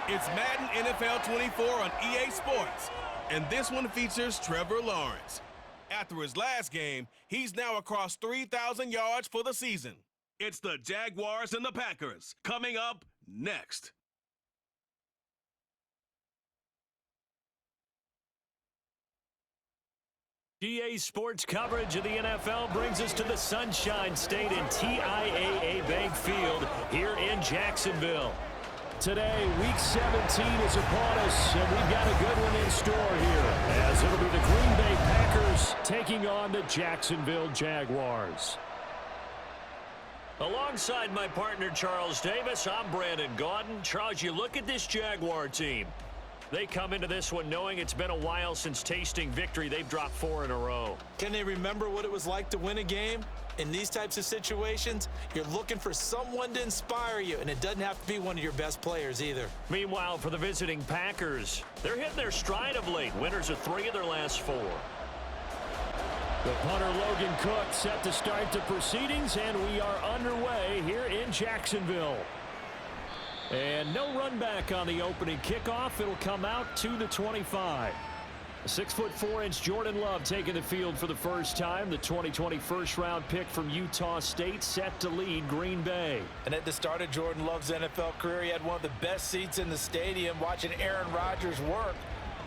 It's Madden NFL 24 on EA Sports, and this one features Trevor Lawrence. After his last game, he's now across 3,000 yards for the season. It's the Jaguars and the Packers coming up next. EA Sports coverage of the NFL brings us to the Sunshine State in TIAA Bank Field here in Jacksonville. Today, Week 17 is upon us, and we've got a good one in store here, as it'll be the Green Bay Packers taking on the Jacksonville Jaguars. Alongside my partner, Charles Davis, I'm Brandon Gaudin. Charles, you look at this Jaguar team. They come into this one knowing it's been a while since tasting victory. They've dropped 4 in a row. Can they remember what it was like to win a game? In these types of situations, you're looking for someone to inspire you, and it doesn't have to be one of your best players either. Meanwhile, for the visiting Packers, they're hitting their stride of late. Winners of 3 of their last 4. The punter Logan Cook set to start the proceedings, and we are underway here in Jacksonville. And no run back on the opening kickoff. It'll come out to the 25. A 6'4" Jordan Love taking the field for the first time. The 2020 first-round pick from Utah State set to lead Green Bay. And at the start of Jordan Love's NFL career, he had one of the best seats in the stadium watching Aaron Rodgers work.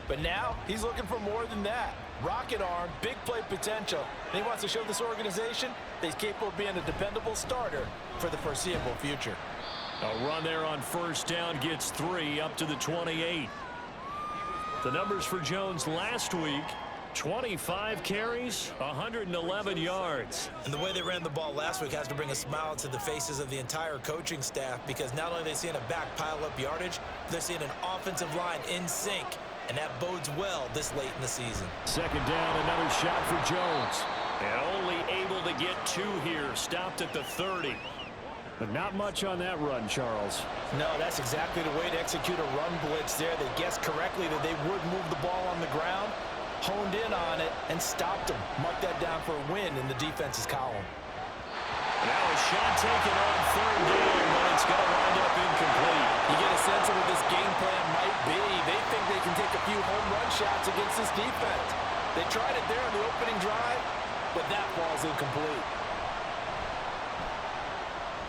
But now he's looking for more than that. Rocket arm, big play potential. And he wants to show this organization that he's capable of being a dependable starter for the foreseeable future. A run there on first down gets 3 up to the 28. The numbers for Jones last week, 25 carries, 111 yards. And the way they ran the ball last week has to bring a smile to the faces of the entire coaching staff, because not only are they seeing a back pile up yardage, they're seeing an offensive line in sync, and that bodes well this late in the season. Second down, another shot for Jones. And only able to get 2 here, stopped at the 30. But not much on that run, Charles. No, that's exactly the way to execute a run blitz there. They guessed correctly that they would move the ball on the ground, honed in on it, and stopped them. Mark that down for a win in the defense's column. Now a shot taken on third down, but it's going to wind up incomplete. You get a sense of what this game plan might be. They think they can take a few home run shots against this defense. They tried it there on the opening drive, but that ball's incomplete.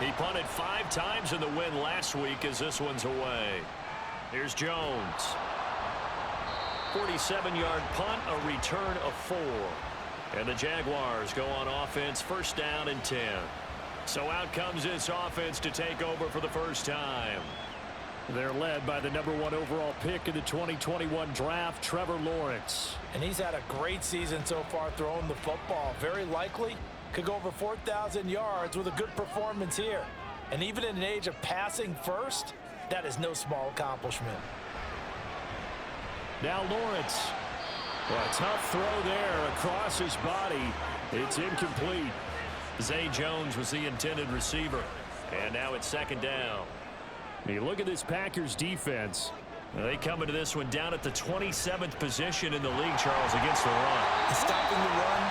He punted 5 times in the win last week as this one's away. Here's Jones. 47-yard punt, a return of 4. And the Jaguars go on offense, first down and 10. So out comes this offense to take over for the first time. They're led by the number 1 overall pick in the 2021 draft, Trevor Lawrence. And he's had a great season so far throwing the football. Very likely could go over 4,000 yards with a good performance here. And even in an age of passing first, that is no small accomplishment. Now Lawrence. Well, a tough throw there across his body. It's incomplete. Zay Jones was the intended receiver. And now it's second down. You look at this Packers defense. They come into this one down at the 27th position in the league, Charles, against the run. And stopping the run,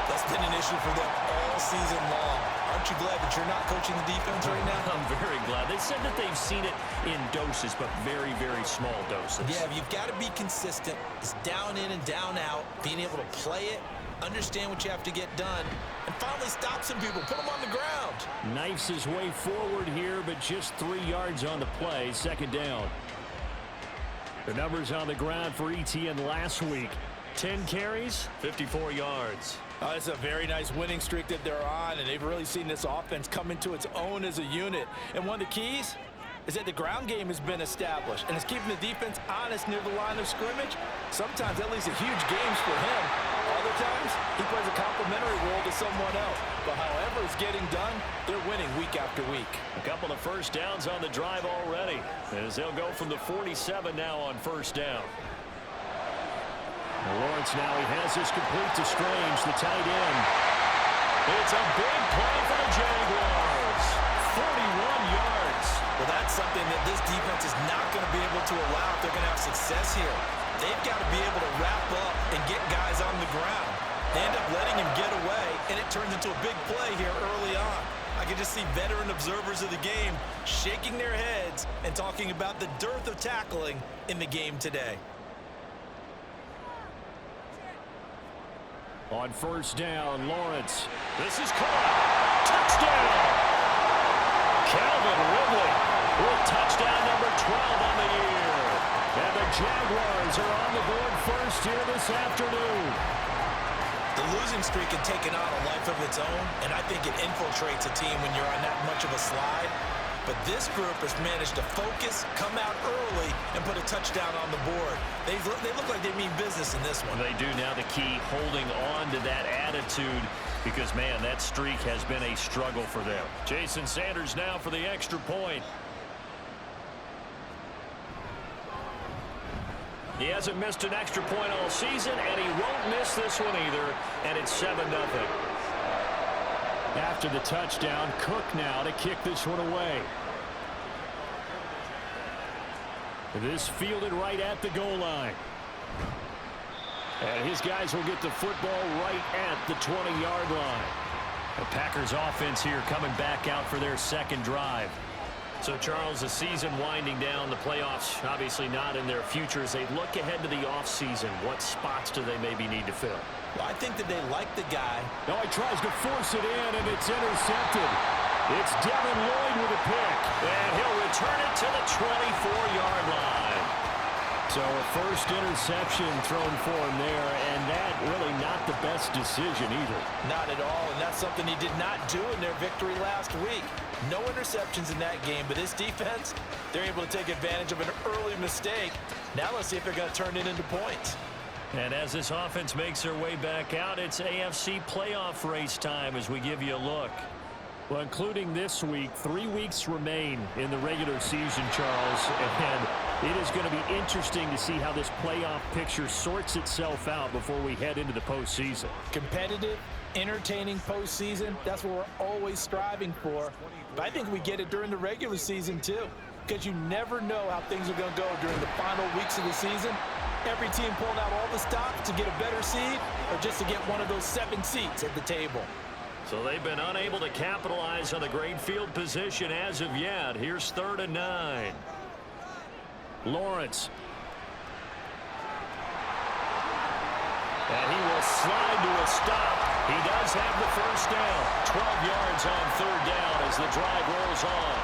that's been an issue for them all season long. Aren't you glad that you're not coaching the defense right now? I'm very glad. They said that they've seen it in doses, but very, very small doses. Yeah, you've got to be consistent. It's down in and down out, being able to play it, understand what you have to get done, and finally stop some people, put them on the ground. Knifes his way forward here, but just 3 yards on the play, second down. The numbers on the ground for Etienne last week. 10 carries, 54 yards. It's a very nice winning streak that they're on, and they've really seen this offense come into its own as a unit. And one of the keys is that the ground game has been established, and it's keeping the defense honest near the line of scrimmage. Sometimes that leads to huge games for him. Other times, he plays a complementary role to someone else. But however it's getting done, they're winning week after week. A couple of first downs on the drive already, as they'll go from the 47 now on first down. Lawrence now, he has this complete to Strange, the tight end. It's a big play for the Jaguars. 41 yards. Well, that's something that this defense is not going to be able to allow if they're going to have success here. They've got to be able to wrap up and get guys on the ground. They end up letting him get away, and it turns into a big play here early on. I can just see veteran observers of the game shaking their heads and talking about the dearth of tackling in the game today. On first down, Lawrence. This is caught. Touchdown! Calvin Ridley with touchdown number 12 on the year. And the Jaguars are on the board first here this afternoon. The losing streak had taken on a life of its own, and I think it infiltrates a team when you're on that much of a slide. But this group has managed to focus, come out early, and put a touchdown on the board. They look like they mean business in this one. They do. Now the key, holding on to that attitude, because, man, that streak has been a struggle for them. Jason Sanders now for the extra point. He hasn't missed an extra point all season, and he won't miss this one either, and it's 7-0. After the touchdown, Cook now to kick this one away. This fielded right at the goal line. And his guys will get the football right at the 20-yard line. The Packers offense here coming back out for their second drive. So, Charles, the season winding down, the playoffs obviously not in their future. As they look ahead to the offseason, what spots do they maybe need to fill? Well, I think that they like the guy. No, he tries to force it in, and it's intercepted. It's Devin Lloyd with a pick, and he'll return it to the 24-yard line. So a first interception thrown for him there, and that really not the best decision either. Not at all, and that's something he did not do in their victory last week. No interceptions in that game, but his defense, they're able to take advantage of an early mistake. Now let's see if they're going to turn it into points. And as this offense makes their way back out, it's AFC playoff race time as we give you a look. Well, including this week, 3 weeks remain in the regular season, Charles, and it is going to be interesting to see how this playoff picture sorts itself out before we head into the postseason. Competitive, entertaining postseason, that's what we're always striving for. But I think we get it during the regular season, too, because you never know how things are going to go during the final weeks of the season. Every team pulling out all the stops to get a better seed or just to get one of those 7 seats at the table. So they've been unable to capitalize on the great field position as of yet. Here's 3rd and 9. Lawrence. And he will slide to a stop. He does have the first down. 12 yards on 3rd down as the drive rolls on.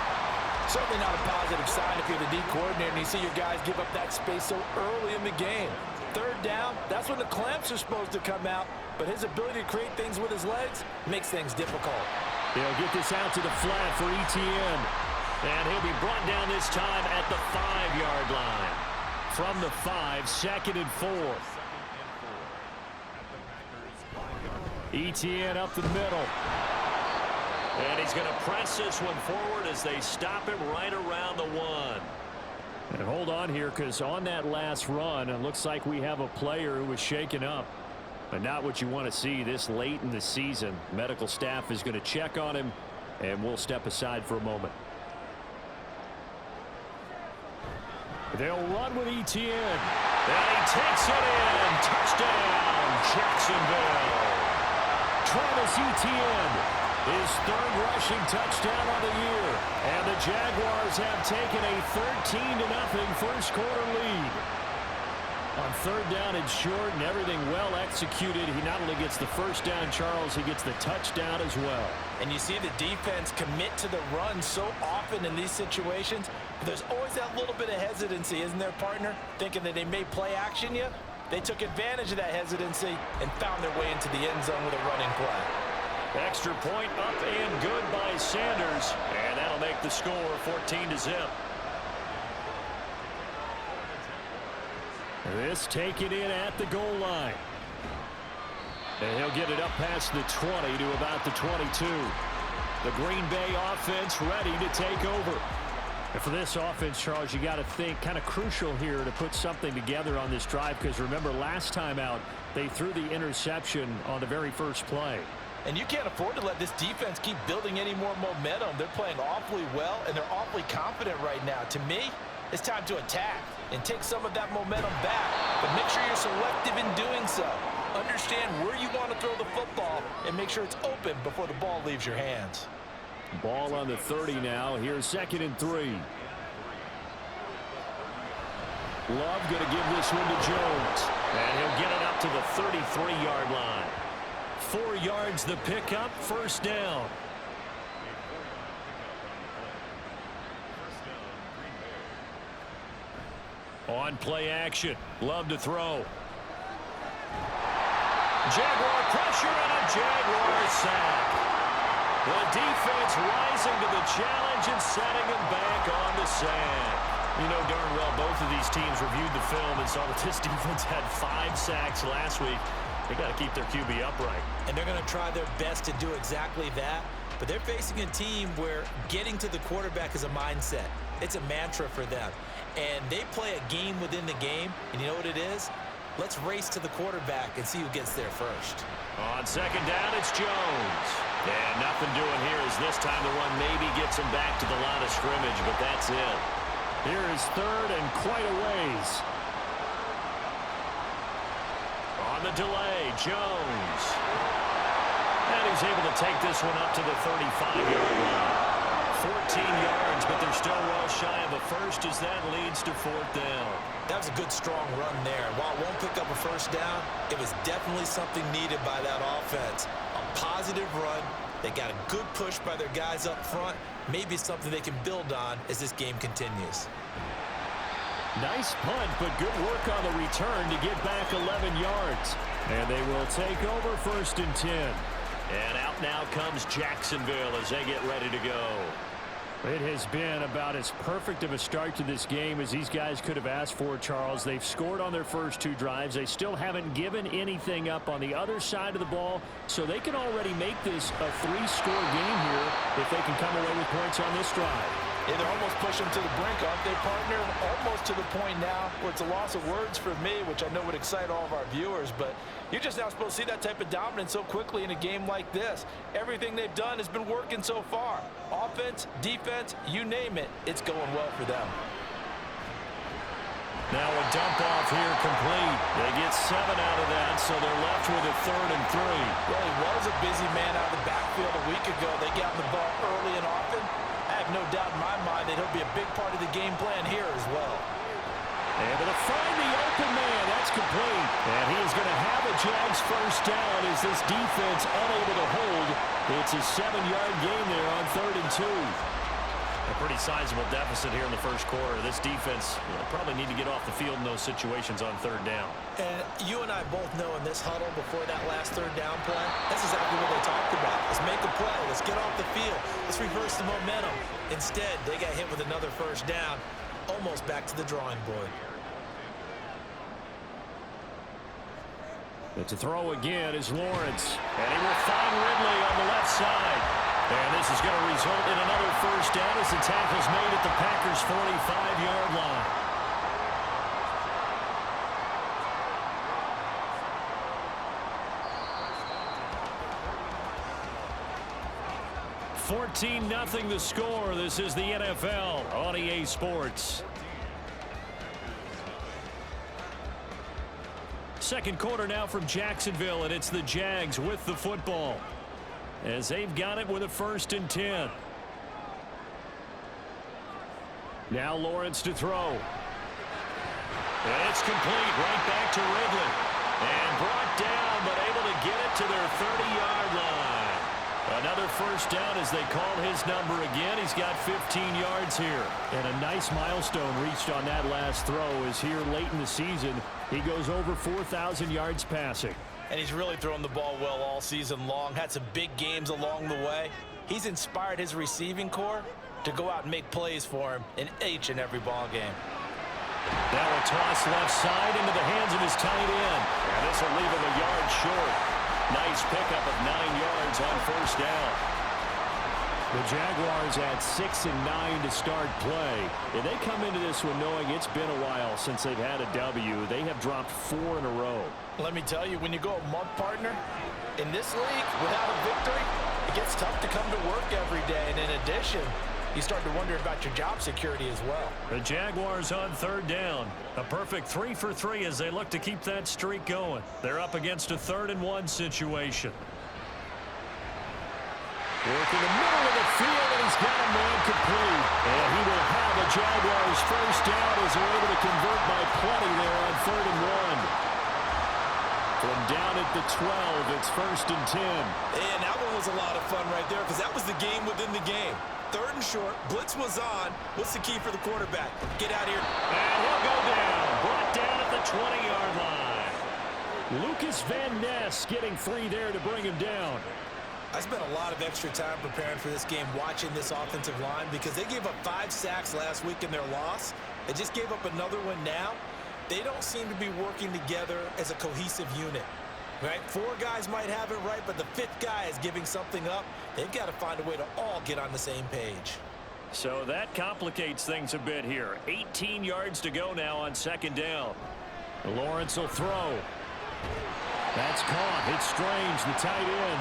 Certainly not a positive sign if you're the D coordinator and you see your guys give up that space so early in the game. 3rd down, that's when the clamps are supposed to come out, but his ability to create things with his legs makes things difficult. They'll get this out to the flat for Etienne. And he'll be brought down this time at the 5-yard line. From the 5, 2nd and 4. Etienne up the middle. And he's going to press this one forward as they stop him right around the 1. And hold on here, because on that last run, it looks like we have a player who was shaken up. But not what you want to see this late in the season. Medical staff is going to check on him, and we'll step aside for a moment. They'll run with Etienne. And he takes it in. Touchdown, Jacksonville. Travis Etienne. His 3rd rushing touchdown on the year. And the Jaguars have taken a 13-0 first quarter lead. On 3rd down and short and everything well executed, he not only gets the first down, Charles, he gets the touchdown as well. And you see the defense commit to the run so often in these situations. But there's always that little bit of hesitancy, isn't there, partner? Thinking that they may play action you. They took advantage of that hesitancy and found their way into the end zone with a running play. Extra point up and good by Sanders. And that'll make the score 14-0. This taken in at the goal line. And he'll get it up past the 20 to about the 22. The Green Bay offense ready to take over. And for this offense, Charles, you got to think kind of crucial here to put something together on this drive, because remember last time out they threw the interception on the very first play. And you can't afford to let this defense keep building any more momentum. They're playing awfully well, and they're awfully confident right now. To me, it's time to attack and take some of that momentum back. But make sure you're selective in doing so. Understand where you want to throw the football and make sure it's open before the ball leaves your hands. Ball on the 30 now. Here's 2nd and 3. Love going to give this one to Jones. And he'll get it up to the 33-yard line. 4 yards the pickup, 1st down. On play action. Love to throw. Jaguar pressure and a Jaguar sack. The defense rising to the challenge and setting him back on the sack. You know darn well both of these teams reviewed the film and saw that this defense had 5 sacks last week. They got to keep their QB upright. And they're going to try their best to do exactly that. But they're facing a team where getting to the quarterback is a mindset. It's a mantra for them. And they play a game within the game. And you know what it is? Let's race to the quarterback and see who gets there first. On 2nd down, it's Jones. And nothing doing here as this time the run maybe gets him back to the line of scrimmage, but that's it. Here is 3rd and quite a ways. On the delay, Jones. And he's able to take this one up to the 35-yard line. 14 yards, but they're still well shy of a first as that leads to 4th down. That was a good, strong run there. While it won't pick up a 1st down, it was definitely something needed by that offense. A positive run. They got a good push by their guys up front. Maybe something they can build on as this game continues. Nice punt, but good work on the return to get back 11 yards. And they will take over 1st and 10. And out now comes Jacksonville as they get ready to go. It has been about as perfect of a start to this game as these guys could have asked for, Charles. They've scored on their first 2 drives. They still haven't given anything up on the other side of the ball, so they can already make this a 3-score game here if they can come away with points on this drive. Yeah, they're almost pushing to the brink, aren't they, partner? Almost to the point now where it's a loss of words for me, which I know would excite all of our viewers, but you're just now supposed to see that type of dominance so quickly in a game like this. Everything they've done has been working so far. Offense, defense, you name it, it's going well for them. Now a dump off here complete. They get 7 out of that, so they're left with a 3rd and 3. Well, he was a busy man out of the backfield a week ago. They got the ball early and often. I have no doubt in my mind that he'll be a big part of the game plan here as well. Able to find the open man. That's complete. And he is going to have a Jags 1st down as this defense unable to hold. It's a 7-yard gain there on 3rd and 2. A pretty sizable deficit here in the first quarter. This defense probably need to get off the field in those situations on 3rd down. And you and I both know in this huddle before that last 3rd down play, that's exactly what they talked about. Let's make a play. Let's get off the field. Let's reverse the momentum. Instead, they got hit with another 1st down, almost back to the drawing board. But to throw again is Lawrence. And he will find Ridley on the left side. And this is going to result in another 1st down as the tackle's made at the Packers' 45-yard line. (14-0) the score. This is the NFL on EA Sports. Second quarter now from Jacksonville, and it's the Jags with the football as they've got it with a 1st and 10. Now Lawrence to throw. And it's complete right back to Ridley. And brought down, but able to get it to their 30-yard line. Another 1st down as they call his number again. He's got 15 yards here. And a nice milestone reached on that last throw as here late in the season, he goes over 4,000 yards passing. And he's really thrown the ball well all season long. Had some big games along the way. He's inspired his receiving corps to go out and make plays for him in each and every ball game. Now a toss left side into the hands of his tight end. And this will leave him a yard short. Nice pickup of 9 yards on 1st down. The Jaguars at 6 and 9 to start play. And they come into this one knowing it's been a while since they've had a W. They have dropped 4 in a row. Let me tell you, when you go a month, partner, in this league, without a victory, it gets tough to come to work every day. And in addition, you start to wonder about your job security as well. The Jaguars on 3rd down. A perfect 3 for 3 as they look to keep that streak going. They're up against a 3rd and 1 situation. Working the middle of the field, and he's got a man complete. And he will have a Jaguars first down as they're able to convert by plenty there on 3rd and 1. From down at the 12, it's 1st and 10. And that one was a lot of fun right there because that was the game within the game. 3rd and short, blitz was on. What's the key for the quarterback? Get out here. And he'll go down. Brought down at the 20-yard line. Lucas Van Ness getting 3 there to bring him down. I spent a lot of extra time preparing for this game watching this offensive line because they gave up 5 sacks last week in their loss. They just gave up another one now. They don't seem to be working together as a cohesive unit. Right? 4 guys might have it right, but the 5th guy is giving something up. They've got to find a way to all get on the same page. So that complicates things a bit here. 18 yards to go now on 2nd down. Lawrence will throw. That's caught. It's Strange, the tight end.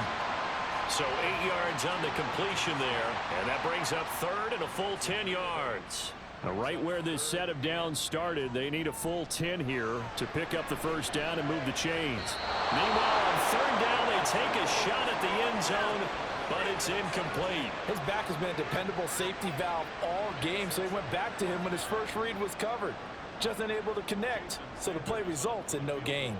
So 8 yards on the completion there. And that brings up 3rd and a full 10 yards. Now right where this set of downs started, they need a full 10 here to pick up the first down and move the chains. Meanwhile, on 3rd down, they take a shot at the end zone, but it's incomplete. His back has been a dependable safety valve all game, so he went back to him when his first read was covered. Just unable to connect, so the play results in no gain.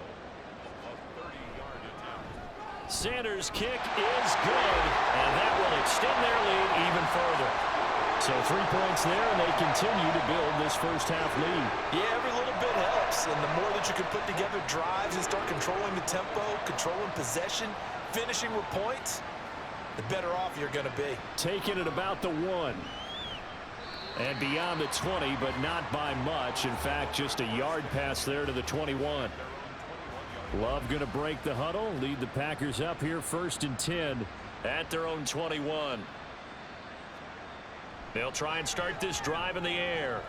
Sanders' kick is good, and that will extend their lead even further. So 3 points there, and they continue to build this first half lead. Yeah, every little bit helps, and the more that you can put together drives and start controlling the tempo, controlling possession, finishing with points, the better off you're going to be. Taking it about the 1. And beyond the 20, but not by much. In fact, just a yard pass there to the 21. Love going to break the huddle, lead the Packers up here 1st and 10 at their own 21. They'll try and start this drive in the air.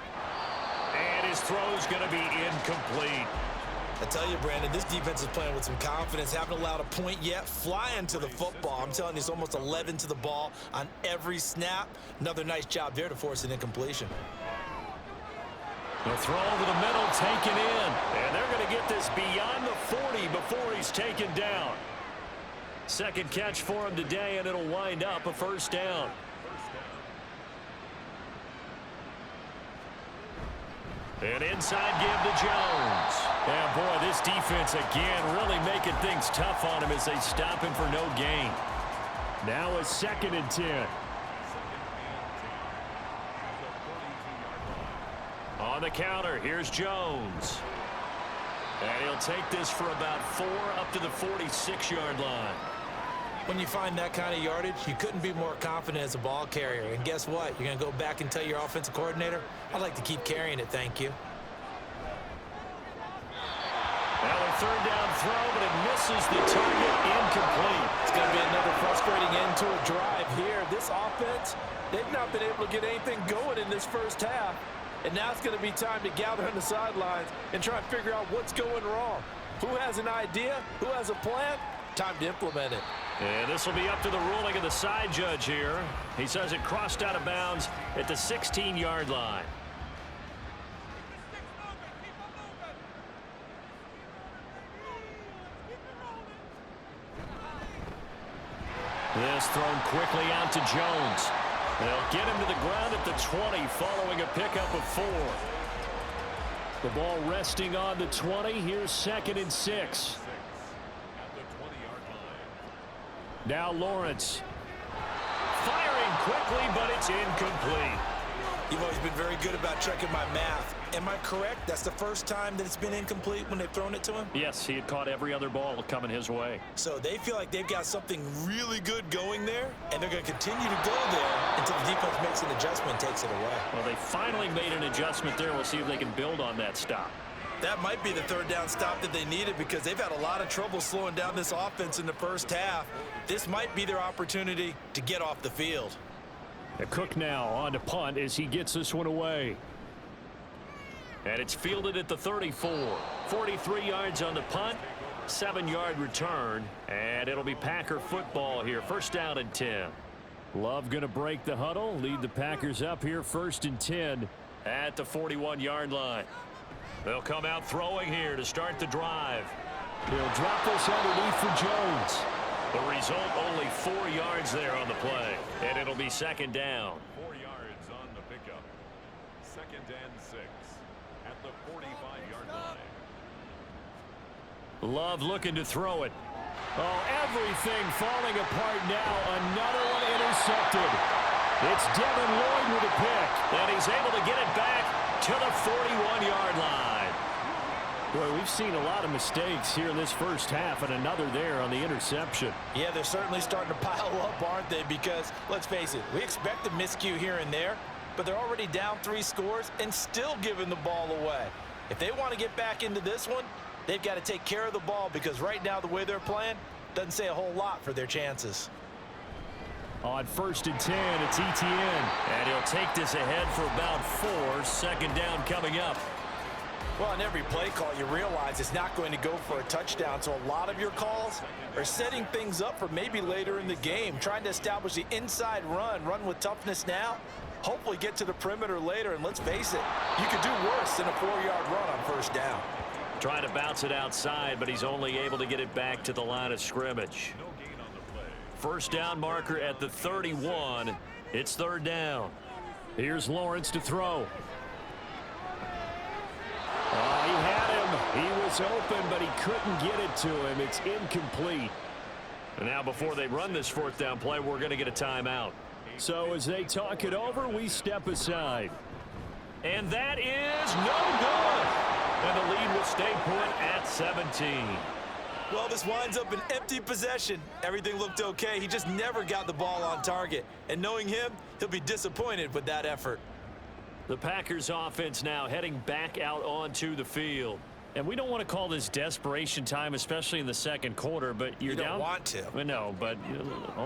And his throw's going to be incomplete. I tell you, Brandon, this defense is playing with some confidence. Haven't allowed a point yet. Flying to the football. I'm telling you, it's almost 11 to the ball on every snap. Another nice job there to force an incompletion. The throw over the middle, taken in. And they're going to get this beyond the 40 before he's taken down. Second catch for him today, and it'll wind up a first down. An inside give to Jones. And boy, this defense again really making things tough on him as they stop him for no gain. Now a 2nd and 10. On the counter, here's Jones. And he'll take this for about 4 up to the 46-yard line. When you find that kind of yardage, you couldn't be more confident as a ball carrier. And guess what? You're going to go back and tell your offensive coordinator, I'd like to keep carrying it, thank you. Now a 3rd down throw, but it misses the target, incomplete. It's going to be another frustrating end to a drive here. This offense, they've not been able to get anything going in this first half. And now it's going to be time to gather on the sidelines and try and figure out what's going wrong. Who has an idea? Who has a plan? Time to implement it. And this will be up to the ruling of the side judge here. He says it crossed out of bounds at the 16-yard line. This thrown quickly out to Jones. They'll get him to the ground at the 20 following a pickup of 4. The ball resting on the 20. Here's 2nd and 6. Now Lawrence. Firing quickly, but it's incomplete. You've always been very good about checking my math. Am I correct? That's the first time that it's been incomplete when they've thrown it to him? Yes, he had caught every other ball coming his way. So they feel like they've got something really good going there, and they're going to continue to go there until the defense makes an adjustment and takes it away. Well, they finally made an adjustment there. We'll see if they can build on that stop. That might be the 3rd down stop that they needed because they've had a lot of trouble slowing down this offense in the first half. This might be their opportunity to get off the field. Cook now on to punt as he gets this one away. And it's fielded at the 34. 43 yards on the punt, 7-yard return, and it'll be Packer football here. 1st down and 10. Love going to break the huddle, lead the Packers up here 1st and 10 at the 41-yard line. They'll come out throwing here to start the drive. He'll drop this underneath for Jones. The result, only 4 yards there on the play. And it'll be second down. 4 yards on the pickup. 2nd and 6 at the 45-yard line. Love looking to throw it. Oh, everything falling apart now. Another one intercepted. It's Devin Lloyd with a pick. And he's able to get it back to the 41-yard line. Boy, we've seen a lot of mistakes here in this first half, and another there on the interception. Yeah, they're certainly starting to pile up, aren't they? Because, let's face it, we expect a miscue here and there, but they're already down 3 scores and still giving the ball away. If they want to get back into this one, they've got to take care of the ball, because right now the way they're playing doesn't say a whole lot for their chances. On 1st and 10, it's Etienne. And he'll take this ahead for about 4. 2nd down coming up. Well, on every play call, you realize it's not going to go for a touchdown, so a lot of your calls are setting things up for maybe later in the game, trying to establish the inside run with toughness now, hopefully get to the perimeter later, and let's face it, you could do worse than a 4-yard run on 1st down. Trying to bounce it outside, but he's only able to get it back to the line of scrimmage. 1st down marker at the 31. It's 3rd down. Here's Lawrence to throw. Oh, he had him. He was open, but he couldn't get it to him. It's incomplete. And now before they run this 4th down play, we're going to get a timeout. So as they talk it over, we step aside. And that is no good. And the lead will stay put at 17. Well, this winds up an empty possession. Everything looked okay. He just never got the ball on target. And knowing him, he'll be disappointed with that effort. The Packers offense now heading back out onto the field. And we don't want to call this desperation time, especially in the 2nd quarter, but you're down. You don't want to. Well, no, but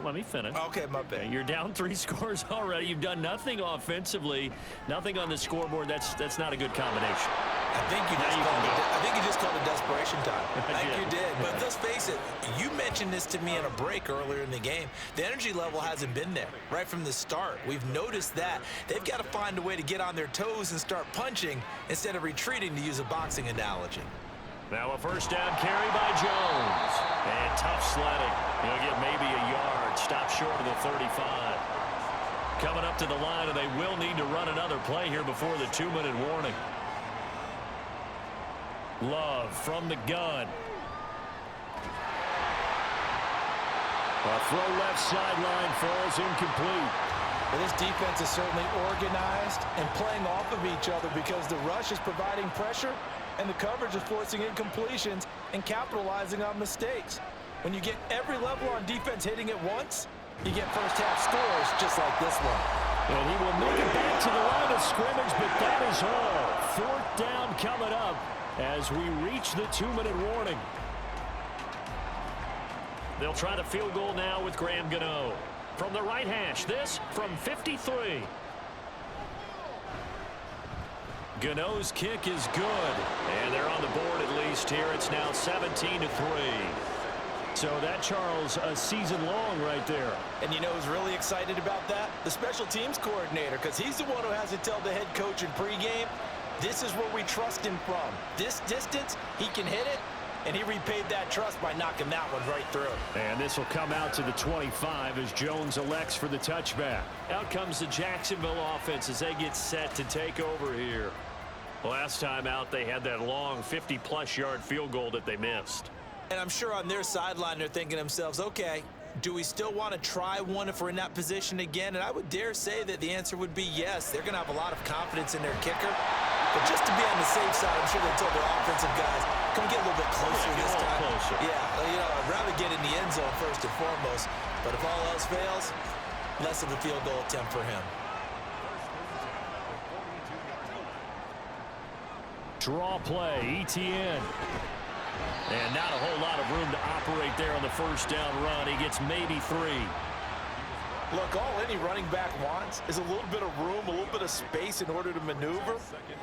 let me finish. Okay, my bad. You're down 3 scores already. You've done nothing offensively, nothing on the scoreboard. That's not a good combination. I think you just called it desperation time. I think you did. But let's face it, you mentioned this to me in a break earlier in the game. The energy level hasn't been there right from the start. We've noticed that. They've got to find a way to get on their toes and start punching instead of retreating, to use a boxing analogy. Now a 1st down carry by Jones. And tough sledding. He'll get maybe a yard. Stop short of the 35. Coming up to the line, and they will need to run another play here before the 2-minute warning. Love from the gun. A throw left sideline falls incomplete. Well, this defense is certainly organized and playing off of each other, because the rush is providing pressure and the coverage is forcing incompletions and capitalizing on mistakes. When you get every level on defense hitting at once, you get first-half scores just like this one. And he will make it back to the line of scrimmage, but that is all. 4th down coming up as we reach the 2-minute warning. They'll try the field goal now with Graham Gano. From the right hash, this from 53. Gano's kick is good. And they're on the board at least here. It's now 17-3. So that, Charles, a season long right there. And you know who's really excited about that? The special teams coordinator, because he's the one who has to tell the head coach in pregame, this is where we trust him from. This distance, he can hit it, and he repaid that trust by knocking that one right through. And this will come out to the 25 as Jones elects for the touchback. Out comes the Jacksonville offense as they get set to take over here. Last time out, they had that long 50-plus yard field goal that they missed. And I'm sure on their sideline they're thinking to themselves, okay, do we still want to try one if we're in that position again? And I would dare say that the answer would be yes. They're going to have a lot of confidence in their kicker. But just to be on the safe side, I'm sure they told their offensive guys, can we get a little bit closer this time? Closer. Yeah, I'd rather get in the end zone first and foremost. But if all else fails, less of a field goal attempt for him. Draw play, Etienne. And not a whole lot of room to operate there on the 1st down run. He gets maybe 3. Look, all any running back wants is a little bit of room, a little bit of space in order to maneuver.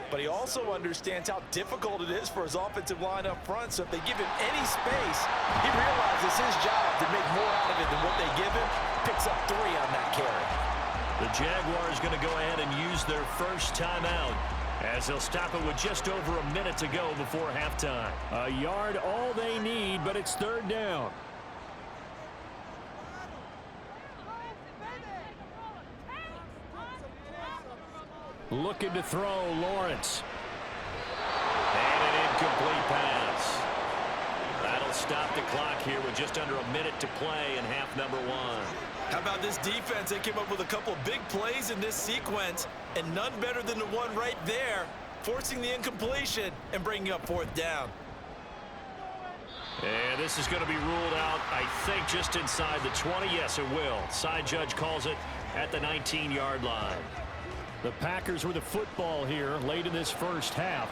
But he also understands how difficult it is for his offensive line up front. So if they give him any space, he realizes his job to make more out of it than what they give him. Picks up 3 on that carry. The Jaguars going to go ahead and use their first timeout, as they'll stop it with just over a minute to go before halftime. A yard all they need, but it's 3rd down. Looking to throw, Lawrence. And an incomplete pass. That'll stop the clock here with just under a minute to play in half number 1. How about this defense? They came up with a couple of big plays in this sequence, and none better than the one right there, forcing the incompletion and bringing up 4th down. And this is going to be ruled out, I think, just inside the 20. Yes, it will. Side judge calls it at the 19-yard line. The Packers with the football here late in this first half.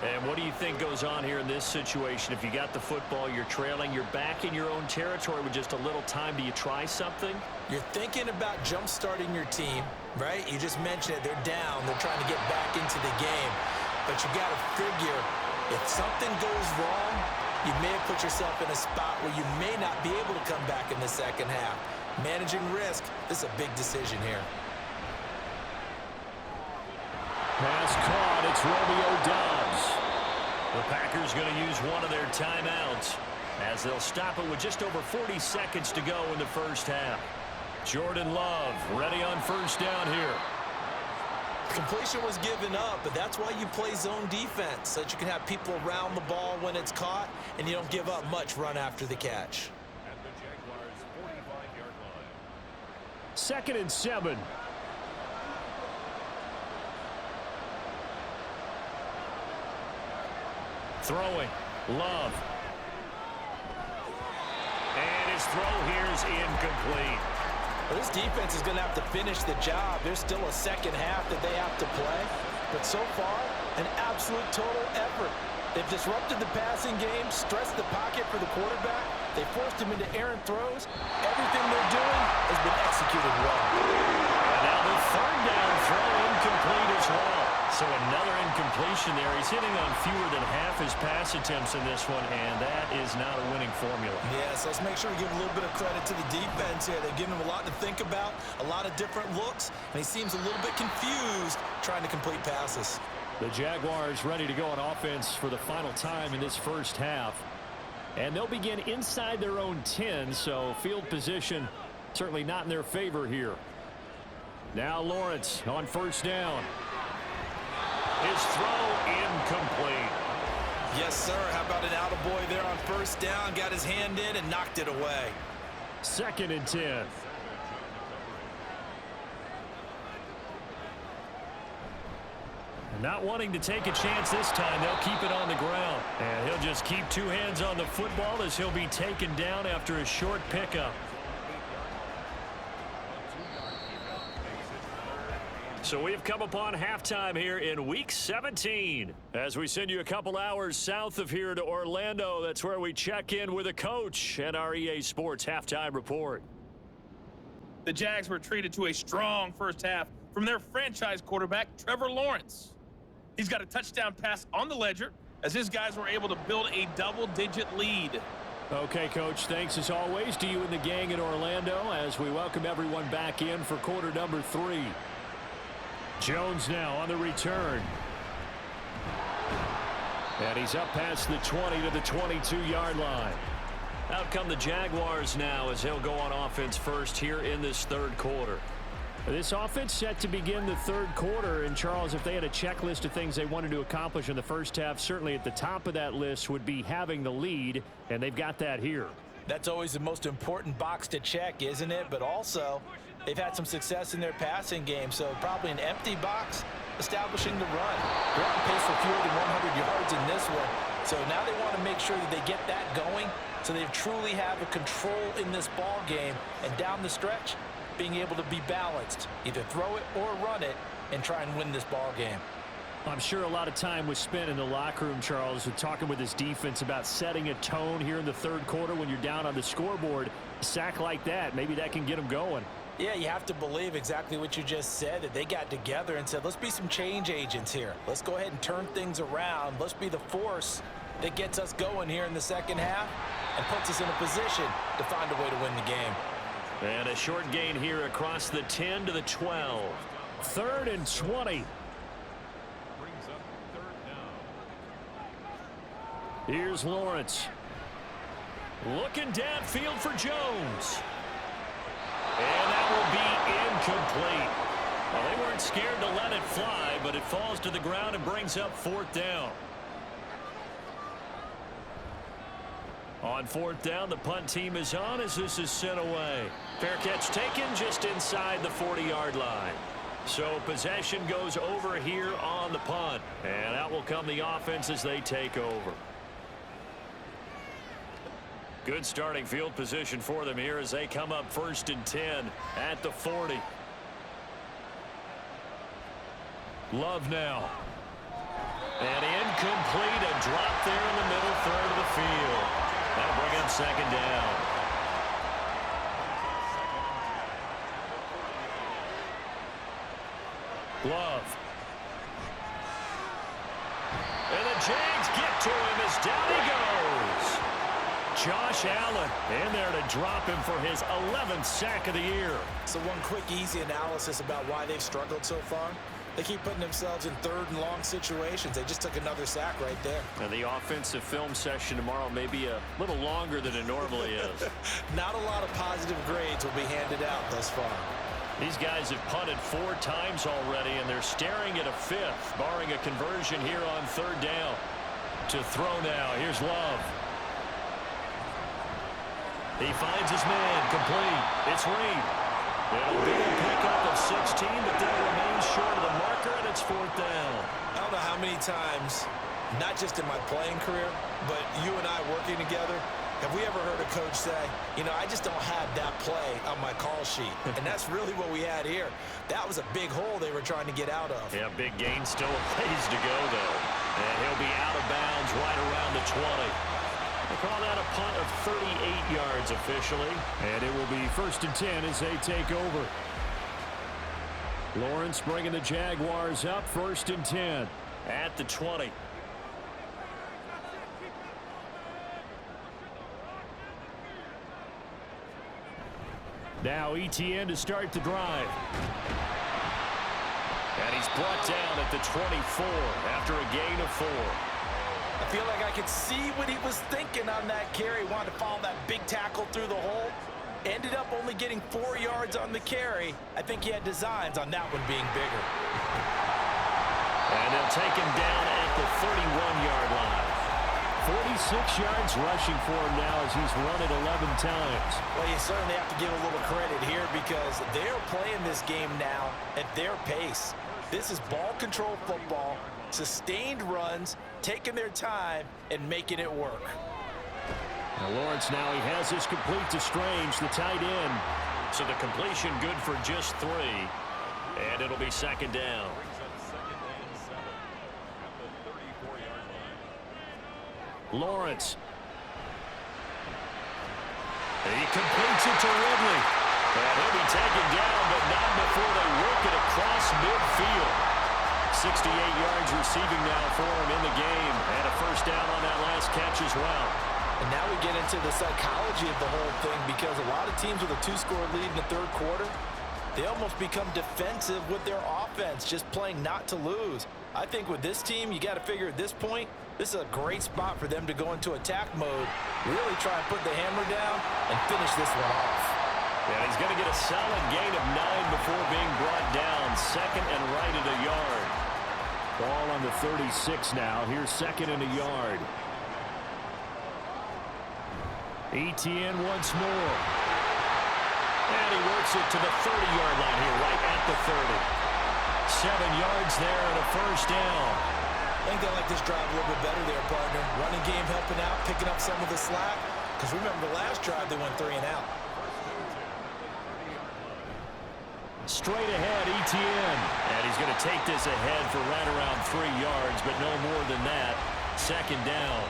And what do you think goes on here in this situation? If you got the football, you're trailing, you're back in your own territory with just a little time. Do you try something? You're thinking about jump-starting your team, right? You just mentioned it. They're down. They're trying to get back into the game. But you got to figure, if something goes wrong, you may have put yourself in a spot where you may not be able to come back in the second half. Managing risk, this is a big decision here. Pass caught. It's Romeo Doubs. The Packers going to use one of their timeouts as they'll stop it with just over 40 seconds to go in the first half. Jordan Love ready on first down here. Completion was given up, but that's why you play zone defense, so that you can have people around the ball when it's caught, and you don't give up much run after the catch. At the Jaguars' 45-yard line. 2nd and 7. Throwing. Love. And his throw here is incomplete. Well, this defense is going to have to finish the job. There's still a second half that they have to play. But so far, an absolute total effort. They've disrupted the passing game, stressed the pocket for the quarterback. They forced him into errant throws. Everything they're doing has been executed well. And now the 3rd down throw incomplete as well. So another incompletion there. He's hitting on fewer than half his pass attempts in this one, and that is not a winning formula. Yeah, so let's make sure we give a little bit of credit to the defense here. They've given him a lot to think about, a lot of different looks, and he seems a little bit confused trying to complete passes. The Jaguars ready to go on offense for the final time in this first half. And they'll begin inside their own 10, so field position certainly not in their favor here. Now Lawrence on first down. His throw incomplete. Yes, sir. How about an attaboy there on first down? Got his hand in and knocked it away. 2nd and 10. Not wanting to take a chance this time, they'll keep it on the ground. And he'll just keep 2 hands on the football as he'll be taken down after a short pickup. So we've come upon halftime here in Week 17. As we send you a couple hours south of here to Orlando, that's where we check in with a coach and our EA Sports Halftime Report. The Jags were treated to a strong first half from their franchise quarterback, Trevor Lawrence. He's got a touchdown pass on the ledger as his guys were able to build a double-digit lead. Okay, Coach, thanks as always to you and the gang in Orlando as we welcome everyone back in for quarter number 3. Jones now on the return. And he's up past the 20 to the 22-yard line. Out come the Jaguars now as he'll go on offense first here in this 3rd quarter. This offense set to begin the 3rd quarter. And, Charles, if they had a checklist of things they wanted to accomplish in the first half, certainly at the top of that list would be having the lead, and they've got that here. That's always the most important box to check, isn't it? But also, they've had some success in their passing game, so probably an empty box establishing the run. They're on pace for fewer than 100 yards in this one. So now they want to make sure that they get that going so they truly have a control in this ball game, and down the stretch, being able to be balanced, either throw it or run it, and try and win this ball game. I'm sure a lot of time was spent in the locker room, Charles, with talking with his defense about setting a tone here in the 3rd quarter when you're down on the scoreboard. A sack like that, maybe that can get them going. Yeah, you have to believe exactly what you just said, that they got together and said, let's be some change agents here. Let's go ahead and turn things around. Let's be the force that gets us going here in the second half and puts us in a position to find a way to win the game. And a short gain here across the 10 to the 12. 3rd and 20. Brings up 3rd down. Here's Lawrence. Looking downfield for Jones. And that will be incomplete. Well, they weren't scared to let it fly, but it falls to the ground and brings up 4th down. On 4th down, the punt team is on as this is sent away. Fair catch taken just inside the 40-yard line. So possession goes over here on the punt. And out will come the offense as they take over. Good starting field position for them here as they come up 1st and 10 at the 40. Love now. And incomplete. A drop there in the middle third of the field. That'll bring up 2nd down. Love. And the Jags get to him as down he goes. Josh Allen in there to drop him for his 11th sack of the year. So one quick, easy analysis about why they've struggled so far. They keep putting themselves in 3rd and long situations. They just took another sack right there. And the offensive film session tomorrow may be a little longer than it normally is. Not a lot of positive grades will be handed out thus far. These guys have punted 4 times already, and they're staring at a 5th, barring a conversion here on 3rd down. To throw now. Here's Love. He finds his man. Complete. It's Reed. It'll be a pickup of 16, but they'll remain short of the marker, and it's 4th down. I don't know how many times, not just in my playing career, but you and I working together, have we ever heard a coach say, you know, I just don't have that play on my call sheet. And that's really what we had here. That was a big hole they were trying to get out of. Yeah, big gain, still a ways to go, though. And he'll be out of bounds right around the 20. They call that a punt of 38 yards officially. And it will be 1st and 10 as they take over. Lawrence bringing the Jaguars up 1st and 10 at the 20. Now ETN to start the drive. And he's brought down at the 24 after a gain of 4. I feel like I could see what he was thinking on that carry. Wanted to follow that big tackle through the hole. Ended up only getting 4 yards on the carry. I think he had designs on that one being bigger. And they'll take him down at the 31-yard line. 46 yards rushing for him now as he's run it 11 times. Well, you certainly have to give a little credit here because they're playing this game now at their pace. This is ball control football, sustained runs, taking their time, and making it work. Now Lawrence now he has this complete to Strange, the tight end. So the completion good for just 3. And it'll be 2nd down. Lawrence. He completes it to Ridley. And he'll be taken down, but not before they work it across midfield. 68 yards receiving now for him in the game. And a 1st down on that last catch as well. And now we get into the psychology of the whole thing because a lot of teams with a 2-score lead in the 3rd quarter, they almost become defensive with their offense, just playing not to lose. I think with this team, you got to figure at this point, this is a great spot for them to go into attack mode, really try and put the hammer down and finish this one off. Yeah, he's going to get a solid gain of 9 before being brought down. 2nd and right at a yard. Ball on the 36 now. Here's 2nd and a yard. ETN once more. And he works it to the 30-yard line here, right at the 30. 7 yards there and a 1st down. I think they like this drive a little bit better there, partner. Running game helping out, picking up some of the slack. Because remember, the last drive they went 3 and out. Straight ahead, ETN. And he's going to take this ahead for right around 3 yards, but no more than that. 2nd down.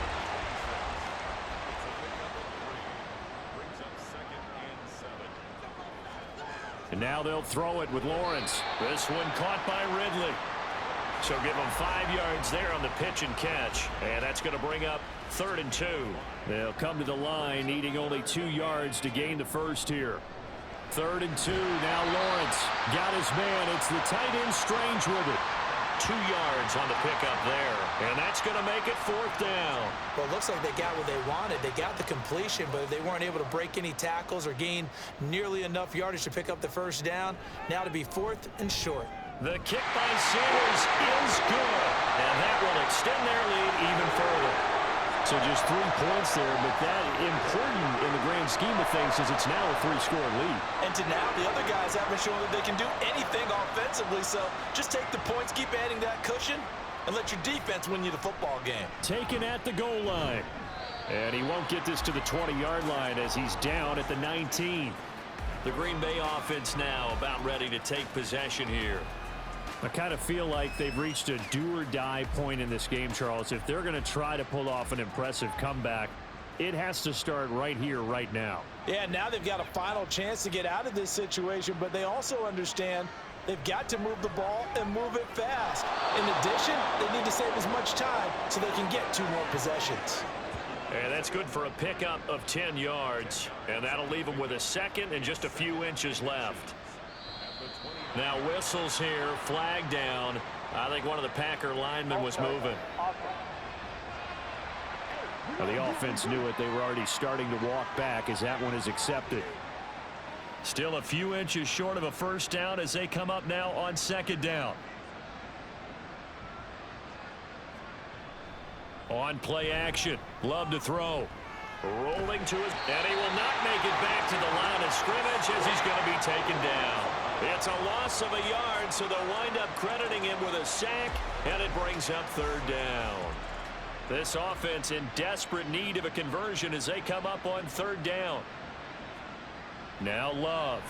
And now they'll throw it with Lawrence. This one caught by Ridley. So give them 5 yards there on the pitch and catch. And that's going to bring up 3rd and 2. They'll come to the line needing only 2 yards to gain the 1st here. 3rd and 2. Now Lawrence got his man. It's the tight end Strange with it. 2 yards on the pickup there. And that's going to make it 4th down. Well, it looks like they got what they wanted. They got the completion, but they weren't able to break any tackles or gain nearly enough yardage to pick up the first down. Now to be 4th and short. The kick by Sanders is good. And that will extend their lead even further. So just 3 points there, but that important in the grand scheme of things is it's now a 3-score lead. And to now, the other guys haven't shown that they can do anything offensively, so just take the points, keep adding that cushion, and let your defense win you the football game. Taken at the goal line. And he won't get this to the 20-yard line as he's down at the 19. The Green Bay offense now about ready to take possession here. I kind of feel like they've reached a do-or-die point in this game, Charles. If they're going to try to pull off an impressive comeback, it has to start right here, right now. Yeah, now they've got a final chance to get out of this situation, but they also understand they've got to move the ball and move it fast. In addition, they need to save as much time so they can get 2 more possessions. And that's good for a pickup of 10 yards, and that'll leave them with a second and just a few inches left. Now whistles here, flag down. I think one of the Packer linemen was moving. Now the offense knew it. They were already starting to walk back as that one is accepted. Still a few inches short of a first down as they come up now on 2nd down. On play action. Love to throw. Rolling to his, and he will not make it back to the line of scrimmage as he's going to be taken down. It's a loss of a yard, so they'll wind up crediting him with a sack, and it brings up 3rd down. This offense in desperate need of a conversion as they come up on 3rd down. Now Love.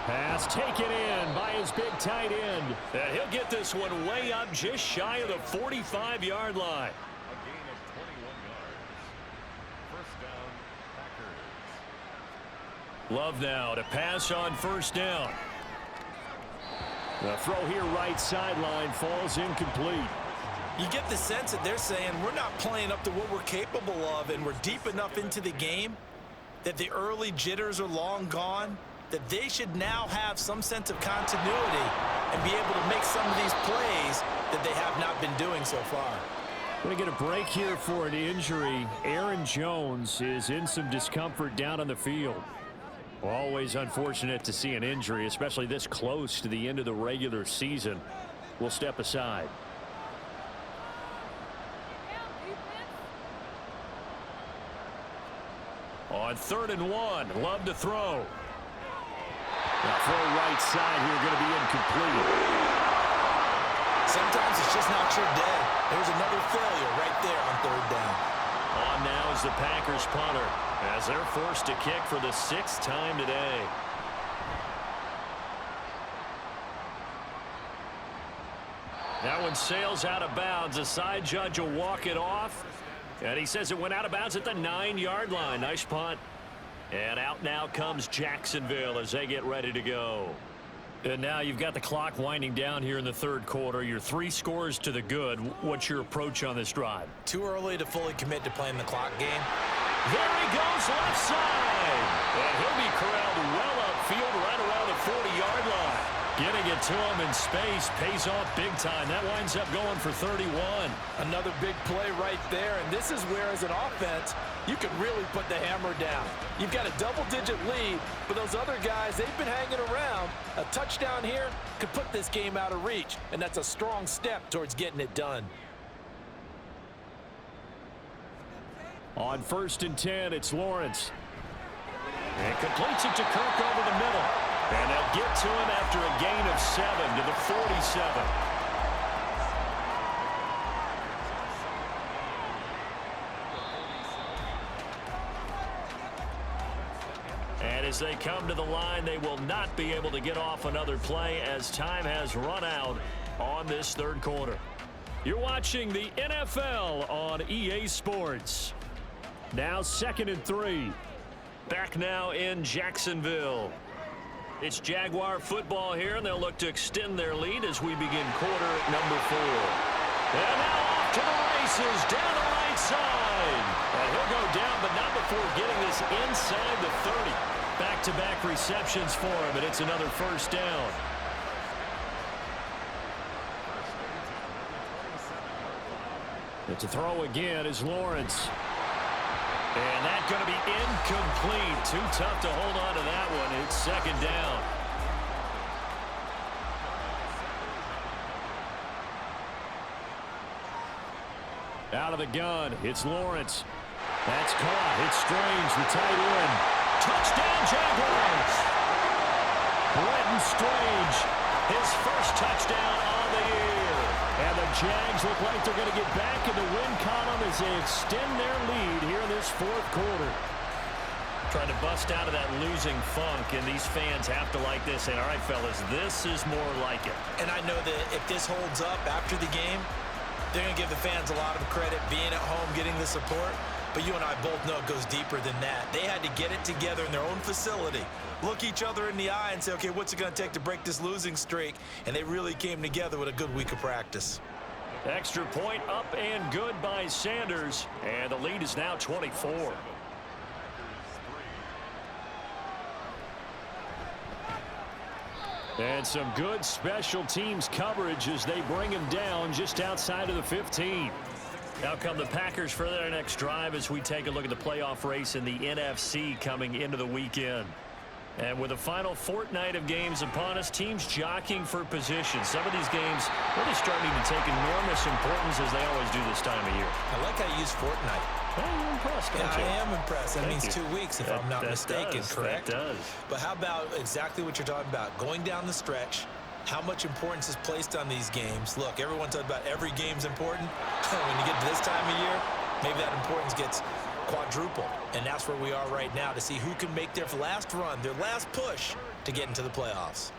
Pass taken in by his big tight end. And he'll get this one way up just shy of the 45-yard line. A gain of 21 yards. First down, Packers. Love now to pass on 1st down. The throw here right sideline falls incomplete. You get the sense that they're saying we're not playing up to what we're capable of, and we're deep enough into the game that the early jitters are long gone, that they should now have some sense of continuity and be able to make some of these plays that they have not been doing so far. We're going to get a break here for an injury. Aaron Jones is in some discomfort down on the field. Always unfortunate to see an injury, especially this close to the end of the regular season. We'll step aside. On 3rd and 1, Love to throw. Now throw right side here, going to be incomplete. Sometimes it's just not your day. There's another failure right there on 3rd down. On now is the Packers punter as they're forced to kick for the 6th time today. That one sails out of bounds. The side judge will walk it off. And he says it went out of bounds at the 9-yard line. Nice punt. And out now comes Jacksonville as they get ready to go. And now you've got the clock winding down here in the 3rd quarter. You're 3 scores to the good. What's your approach on this drive? Too early to fully commit to playing the clock game. There he goes left side. And he'll be corralled well upfield right around the 40-yard line. Getting it to him in space pays off big time. That winds up going for 31. Another big play right there, and this is where, as an offense, you can really put the hammer down. You've got a double-digit lead, but those other guys, they've been hanging around. A touchdown here could put this game out of reach, and that's a strong step towards getting it done. On 1st and 10, it's Lawrence. And completes it to Kirk over the middle. And they'll get to him after a gain of 7 to the 47. And as they come to the line, they will not be able to get off another play as time has run out on this 3rd quarter. You're watching the NFL on EA Sports. Now 2nd and 3. Back now in Jacksonville. It's Jaguar football here, and they'll look to extend their lead as we begin quarter number 4. And now off to the races, down the right side. And he'll go down, but not before getting this inside the 30. Back-to-back receptions for him, and it's another 1st down. And to throw again is Lawrence. And that's going to be incomplete. Too tough to hold on to that one. It's second down. Out of the gun, it's Lawrence. That's caught. It's Strange, the tight end. Touchdown, Jaguars! Brenton Strange, his first touchdown on the year. And the Jags look like they're going to get back in the win column as they extend their lead here in this fourth quarter. Trying to bust out of that losing funk, and these fans have to like this. And all right, fellas, this is more like it. And I know that if this holds up after the game, they're going to give the fans a lot of credit being at home, getting the support. But you and I both know it goes deeper than that. They had to get it together in their own facility, look each other in the eye and say, okay, what's it going to take to break this losing streak? And they really came together with a good week of practice. Extra point up and good by Sanders. And the lead is now 24. And some good special teams coverage as they bring him down just outside of the 15. Now come the Packers for their next drive as we take a look at the playoff race in the NFC coming into the weekend. And with the final fortnight of games upon us, teams jockeying for position. Some of these games really starting to take enormous importance as they always do this time of year. I like how you use fortnight. Well, you're impressed, don't you? I am impressed. That Thank means you. 2 weeks if I'm not mistaken, correct? That does. But how about exactly what you're talking about? Going down the stretch, how much importance is placed on these games? Look, everyone talks about every game's important. When you get to this time of year, maybe that importance gets quadruple. And that's where we are right now to see who can make their last run, their last push to get into the playoffs.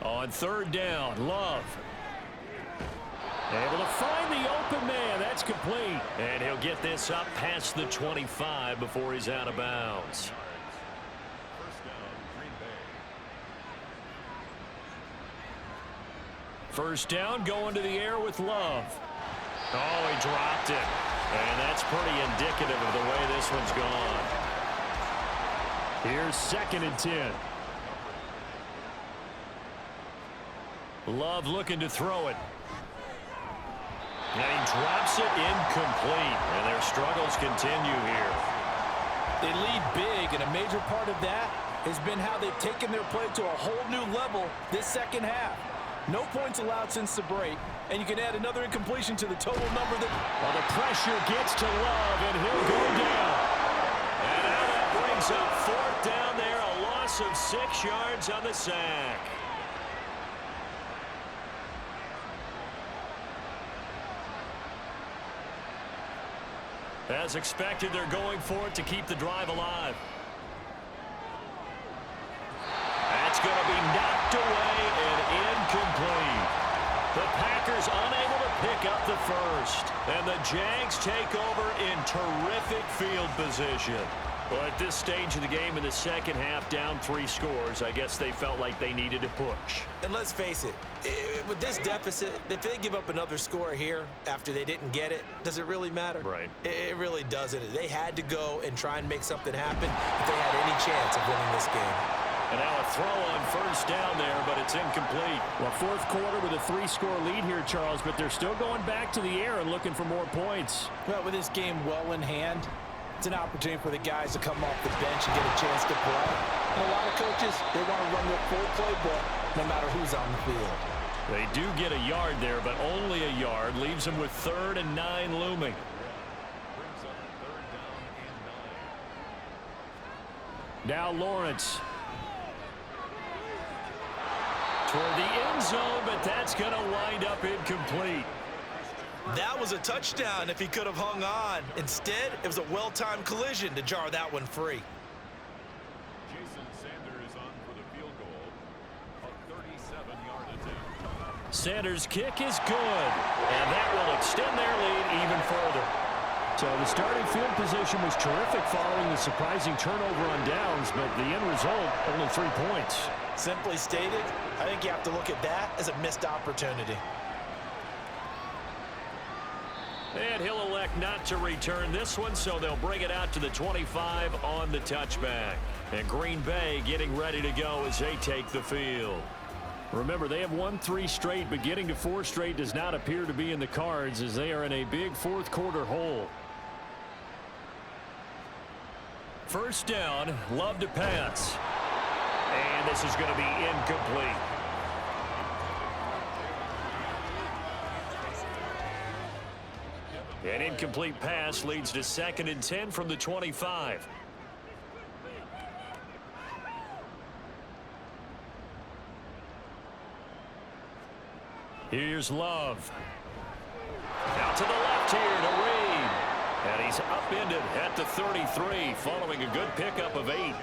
On third down, Love. Able to find the open man. That's complete. And he'll get this up past the 25 before he's out of bounds. First down, going to the air with Love. Oh, he dropped it. And that's pretty indicative of the way this one's gone. Here's 2nd and 10. Love looking to throw it. And he drops it incomplete. And their struggles continue here. They lead big, and a major part of that has been how they've taken their play to a whole new level this second half. No points allowed since the break, and you can add another incompletion to the total number that... Well, the pressure gets to Love, and he'll go down. And now that brings up 4th down there, a loss of 6 yards on the sack. As expected, they're going for it to keep the drive alive. That's going to be knocked away and incomplete. The Packers unable to pick up the first. And the Jags take over in terrific field position. Well, at this stage of the game in the second half, down 3 scores, I guess they felt like they needed to push. And let's face it, with this deficit, if they give up another score here after they didn't get it, does it really matter? Right. It really doesn't. They had to go and try and make something happen if they had any chance of winning this game. And now a throw on first down there, but it's incomplete. Well, fourth quarter with a 3-score lead here, Charles, but they're still going back to the air and looking for more points. Well, with this game well in hand, it's an opportunity for the guys to come off the bench and get a chance to play. And a lot of coaches, they want to run their full playbook no matter who's on the field. They do get a yard there, but only a yard. Leaves them with 3rd and 9 looming. Now Lawrence. Toward the end zone, but that's going to wind up incomplete. That was a touchdown if he could have hung on. Instead, it was a well-timed collision to jar that one free. Jason Sanders on for the field goal. A 37-yard attempt. Sanders' kick is good, and that will extend their lead even further. So the starting field position was terrific following the surprising turnover on downs, but the end result, only 3 points. Simply stated, I think you have to look at that as a missed opportunity. And he'll elect not to return this one, so they'll bring it out to the 25 on the touchback. And Green Bay getting ready to go as they take the field. Remember, they have won 3 straight, but getting to 4 straight does not appear to be in the cards as they are in a big fourth quarter hole. First down, Love to pass. And this is going to be incomplete. An incomplete pass leads to 2nd and 10 from the 25. Here's Love. Out to the left here to Reed. And he's upended at the 33 following a good pickup of 8.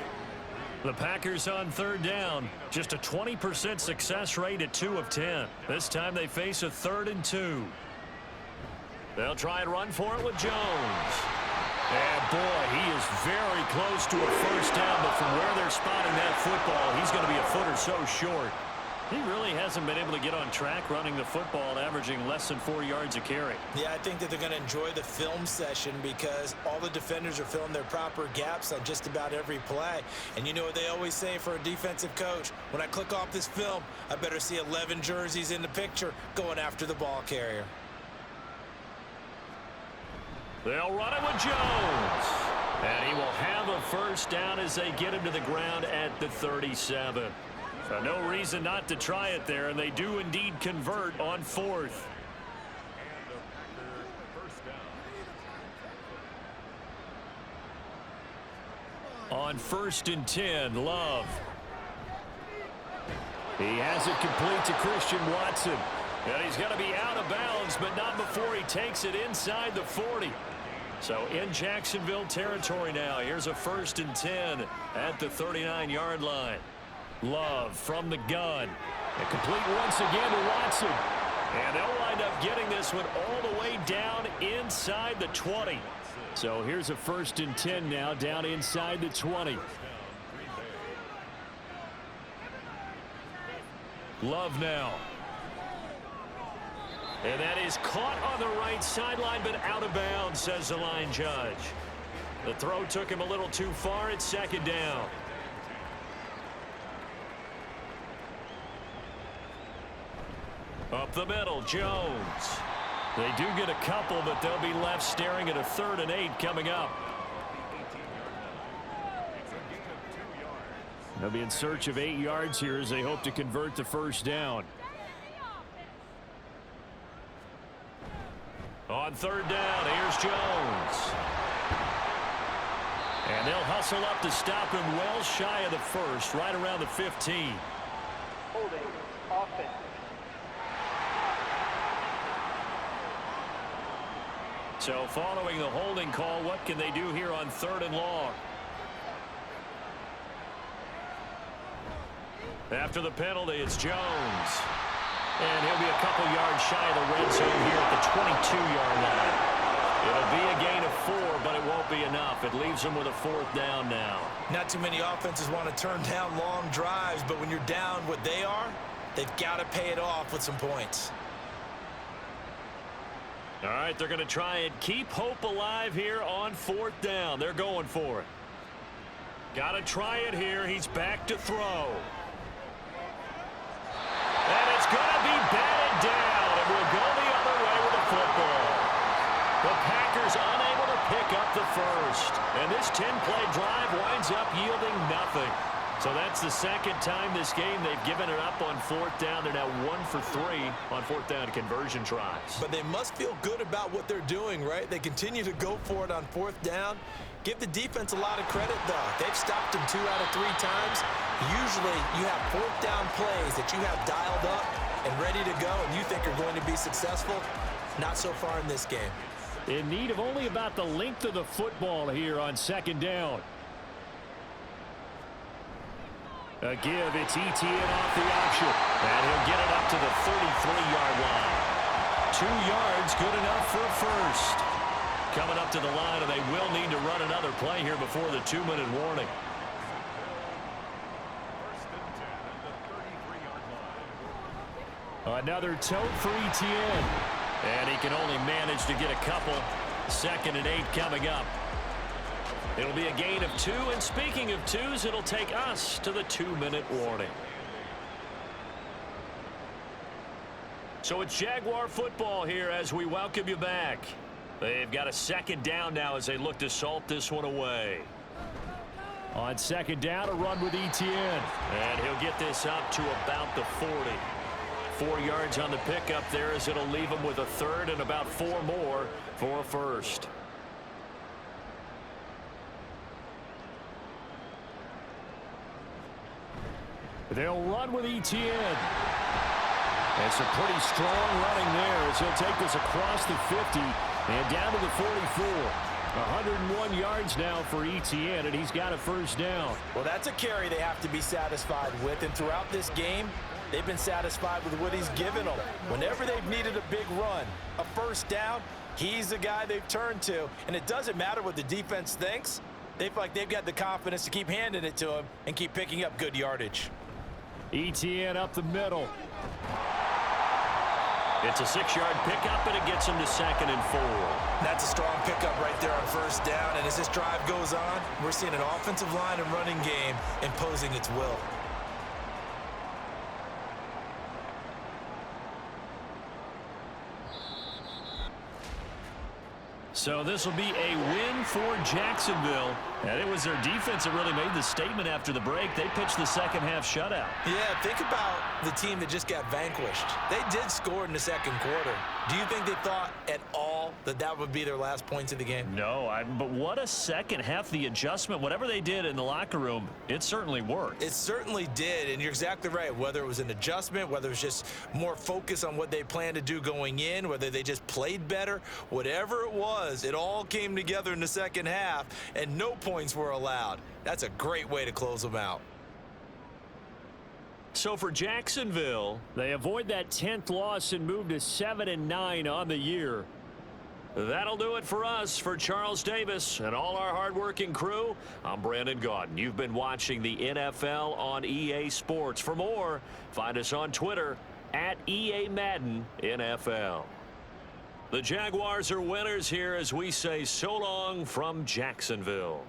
The Packers on 3rd down. Just a 20% success rate at 2 of 10. This time they face a 3rd and 2. They'll try and run for it with Jones. And boy, he is very close to a first down, but from where they're spotting that football, he's going to be a foot or so short. He really hasn't been able to get on track running the football, averaging less than 4 yards a carry. Yeah, I think that they're going to enjoy the film session because all the defenders are filling their proper gaps on just about every play. And you know what they always say for a defensive coach? When I click off this film, I better see 11 jerseys in the picture going after the ball carrier. They'll run it with Jones. And he will have a first down as they get him to the ground at the 37. So no reason not to try it there, and they do indeed convert on 4th. On 1st and 10, Love. He has it complete to Christian Watson. And he's going to be out of bounds, but not before he takes it inside the 40. So in Jacksonville territory now. Here's a 1st and 10 at the 39-yard line. Love from the gun. And complete once again to Watson. And they'll wind up getting this one all the way down inside the 20. So here's a 1st and 10 now down inside the 20. Love now. And that is caught on the right sideline, but out of bounds, says the line judge. The throw took him a little too far at 2nd down. Up the middle, Jones. They do get a couple, but they'll be left staring at a 3rd and 8 coming up. They'll be in search of 8 yards here as they hope to convert the first down. On 3rd down, here's Jones. And they'll hustle up to stop him well shy of the 1st, right around the 15. Holding offense. So following the holding call, what can they do here on 3rd and long? After the penalty, it's Jones. And he'll be a couple yards shy of the red zone here at the 22-yard line. It'll be a gain of 4, but it won't be enough. It leaves them with a 4th down now. Not too many offenses want to turn down long drives, but when you're down what they are, they've got to pay it off with some points. All right, they're going to try and keep hope alive here on 4th down. They're going for it. Got to try it here. He's back to throw. And it's going to be batted down, and we'll go the other way with the football. The Packers unable to pick up the first. And this 10-play drive winds up yielding nothing. So that's the 2nd time this game they've given it up on 4th down. They're now 1 for 3 on 4th down conversion tries. But they must feel good about what they're doing, right? They continue to go for it on 4th down. Give the defense a lot of credit, though. They've stopped them 2 out of 3 times. Usually you have 4th down plays that you have dialed up and ready to go and you think are going to be successful. Not so far in this game. In need of only about the length of the football here on 2nd down. A give, it's ETN off the option. And he'll get it up to the 33-yard line. 2 yards, good enough for a first. Coming up to the line, and they will need to run another play here before the 2-minute warning. Another tote for ETN. And he can only manage to get a couple. 2nd and 8 coming up. It'll be a gain of 2, and speaking of 2s, it'll take us to the 2-minute warning. So it's Jaguar football here as we welcome you back. They've got a second down now as they look to salt this one away. On second down, a run with Etienne. And he'll get this up to about the 40. 4 yards on the pickup there as it'll leave him with a third and about 4 more for a first. They'll run with Etienne. It's a pretty strong running there as he'll take this across the 50 and down to the 44. 101 yards now for Etienne, and he's got a first down. Well, that's a carry they have to be satisfied with, and throughout this game, they've been satisfied with what he's given them. Whenever they've needed a big run, a first down, he's the guy they've turned to, and it doesn't matter what the defense thinks. They feel like they've got the confidence to keep handing it to him and keep picking up good yardage. Etienne up the middle. It's a 6-yard pickup, and it gets him to 2nd and 4. That's a strong pickup right there on first down, and as this drive goes on, we're seeing an offensive line and running game imposing its will. So this will be a win for Jacksonville. And it was their defense that really made the statement after the break. They pitched the second-half shutout. Yeah, think about the team that just got vanquished. They did score in the second quarter. Do you think they thought at all that that would be their last points of the game? No, but what a second half. The adjustment, whatever they did in the locker room, it certainly worked. It certainly did, and you're exactly right. Whether it was an adjustment, whether it was just more focus on what they planned to do going in, whether they just played better, whatever it was, it all came together in the second half, and no points were allowed. That's a great way to close them out. So for Jacksonville, they avoid that 10th loss and move to 7-9 on the year. That'll do it for us. For Charles Davis and all our hardworking crew, I'm Brandon Gaudin. You've been watching the NFL on EA Sports. For more, find us on Twitter at EA Madden NFL. The Jaguars are winners here as we say so long from Jacksonville.